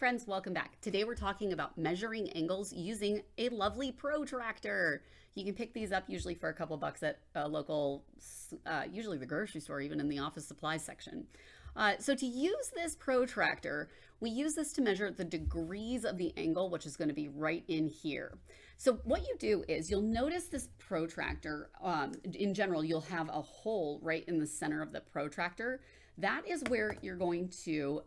friends, welcome back. Today we're talking about measuring angles using a lovely protractor. You can pick these up usually for a couple bucks at a local, usually the grocery store, even in the office supplies section. So to use this protractor, we use this to measure the degrees of the angle, which is going to be right in here. So what you do is you'll notice this protractor, in general, you'll have a hole right in the center of the protractor. That is where you're going to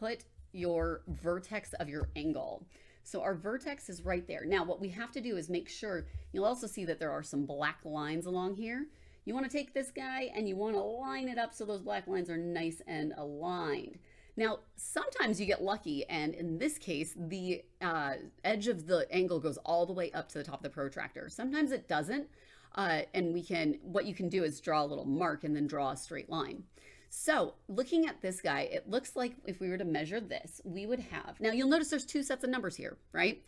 put your vertex of your angle. So our vertex is right there. Now what we have to do is make sure, you'll also see that there are some black lines along here. You want to take this guy and you want to line it up so those black lines are nice and aligned. Now, sometimes you get lucky, and in this case, the edge of the angle goes all the way up to the top of the protractor. Sometimes it doesn't, and what you can do is draw a little mark and then draw a straight line. So looking at this guy, it looks like if we were to measure this, we would have, now you'll notice there's two sets of numbers here, right?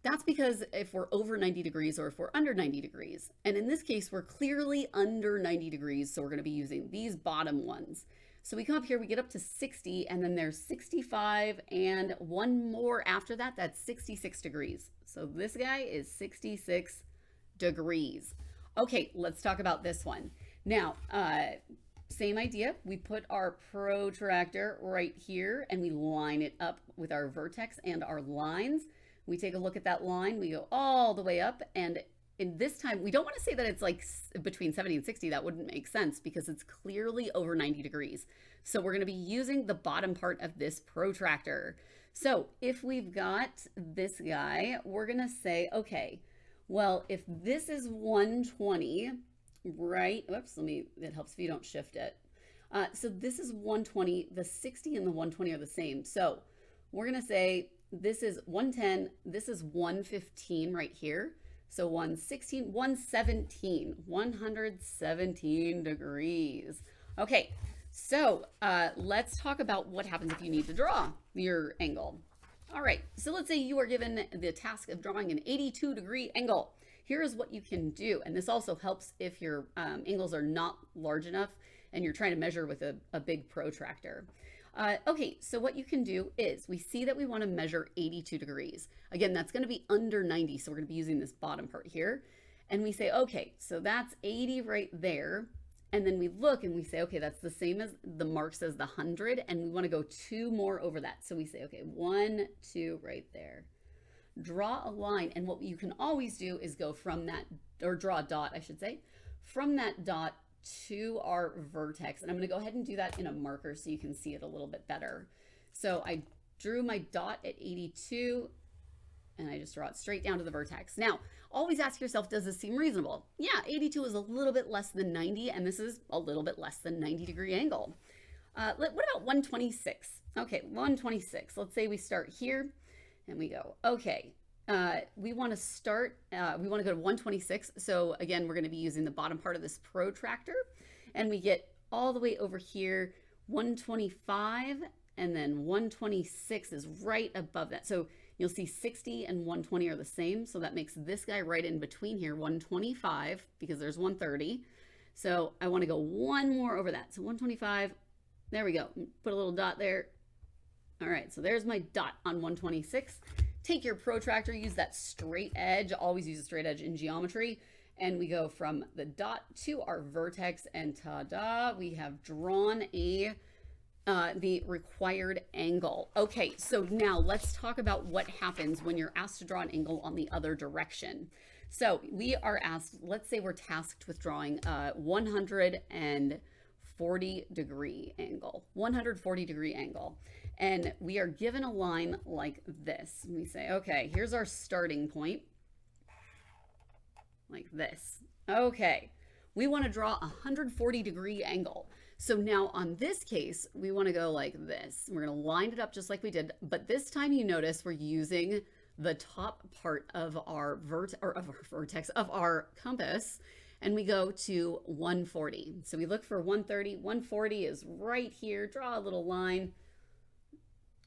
That's because if we're over 90 degrees or if we're under 90 degrees, and in this case, we're clearly under 90 degrees, so we're gonna be using these bottom ones. So we come up here, we get up to 60, and then there's 65, and one more after that, that's 66 degrees. So this guy is 66 degrees. Okay, let's talk about this one. Now, same idea, we put our protractor right here and we line it up with our vertex and our lines. We take a look at that line, we go all the way up, and in this time, we don't want to say that it's like between 70 and 60, that wouldn't make sense because it's clearly over 90 degrees. So we're going to be using the bottom part of this protractor. So if we've got this guy, we're going to say, okay, well, if this is 120, right? Whoops, it helps if you don't shift it. So this is 120, the 60 and the 120 are the same. So we're going to say this is 110, this is 115 right here. So 116, 117 degrees. Okay, so let's talk about what happens if you need to draw your angle. All right, so let's say you are given the task of drawing an 82-degree angle. Here's what you can do, and this also helps if your angles are not large enough and you're trying to measure with a big protractor. Okay, so what you can do is we see that we want to measure 82 degrees. Again, that's going to be under 90, so we're going to be using this bottom part here. And we say, okay, so that's 80 right there. And then we look and we say, okay, that's the same as the mark says the 100, and we want to go two more over that. So we say, okay, 1, 2 right there. Draw a line, and what you can always do is go from that, or draw a dot, I should say, from that dot to our vertex. And I'm going to go ahead and do that in a marker so you can see it a little bit better. So I drew my dot at 82 and I just draw it straight down to the vertex. Now, always ask yourself, does this seem reasonable? Yeah, 82 is a little bit less than 90, and this is a little bit less than 90-degree angle. What about 126? Okay, 126. Let's say we start here and we go, okay, we want to start, we want to go to 126. So again, we're going to be using the bottom part of this protractor, and we get all the way over here, 125, and then 126 is right above that. So you'll see 60 and 120 are the same. So that makes this guy right in between here, 125, because there's 130. So I want to go one more over that. So 125, there we go. Put a little dot there. All right, so there's my dot on 126. Take your protractor, use that straight edge, always use a straight edge in geometry, and we go from the dot to our vertex, and ta-da, we have drawn the required angle. Okay, so now let's talk about what happens when you're asked to draw an angle on the other direction. So we are asked, let's say we're tasked with drawing a 140-degree angle, 140-degree angle. And we are given a line like this. We say, okay, here's our starting point, like this. Okay, we want to draw a 140-degree angle. So now on this case, we want to go like this. We're going to line it up just like we did, but this time you notice we're using the top part of our vertex of our compass, and we go to 140. So we look for 130. 140 is right here. Draw a little line.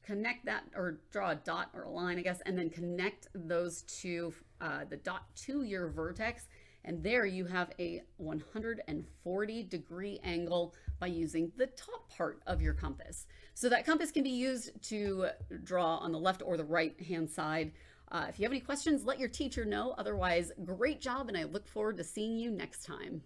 Connect that, or draw a dot or a line, I guess, and then connect those two, the dot to your vertex, And there you have a 140-degree angle by using the top part of your compass. So that compass can be used to draw on the left or the right hand side. If you have any questions, let your teacher know. Otherwise, great job, and I look forward to seeing you next time.